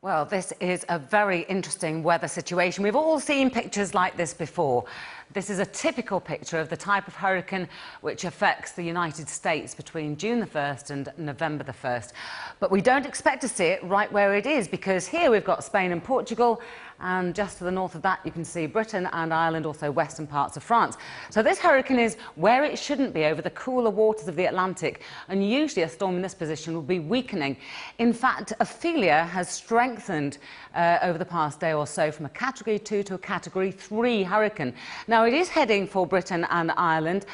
Well, this is a very interesting weather situation. We've all seen pictures like this before. This is a typical picture of the type of hurricane which affects the United States between June the 1st and November the 1st. But we don't expect to see it right where it is, because here we've got Spain and Portugal, and just to the north of that you can see Britain and Ireland, also western parts of France. So this hurricane is where it shouldn't be, over the cooler waters of the Atlantic, and usually a storm in this position will be weakening. In fact, Ophelia has strengthened over the past day or so from a Category 2 to a Category 3 hurricane. Now, it is heading for Britain and Ireland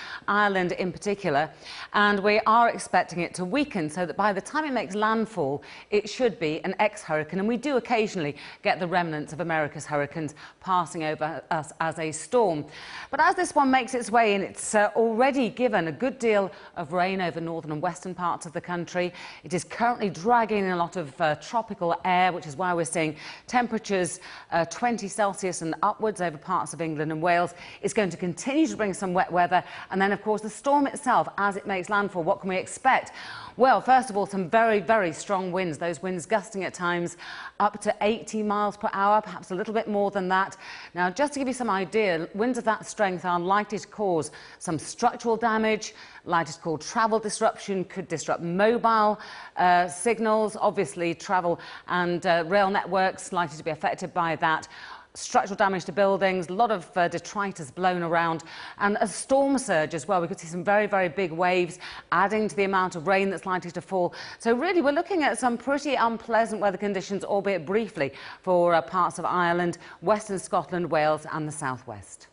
in particular, and we are expecting it to weaken so that by the time it makes landfall, it should be an ex-hurricane, and we do occasionally get the remnants of America's hurricanes passing over us as a storm. But as this one makes its way in, it's already given a good deal of rain over northern and western parts of the country. It is currently dragging in a lot of tropical air, which is why we're seeing temperatures 20 Celsius and upwards over parts of England and Wales. It's going to continue to bring some wet weather, and then of course the storm itself, as it makes landfall, what can we expect? Well, first of all, some very, very strong winds, those winds gusting at times up to 80 miles per hour, perhaps a little bit more than that. Now, just to give you some idea, winds of that strength are likely to cause some structural damage, likely to cause travel disruption, could disrupt mobile signals, obviously travel and rail networks likely to be affected by that. Structural damage to buildings, a lot of detritus blown around, and a storm surge as well. We could see some very, very big waves adding to the amount of rain that's likely to fall. So really we're looking at some pretty unpleasant weather conditions, albeit briefly, for parts of Ireland, western Scotland, Wales and the southwest.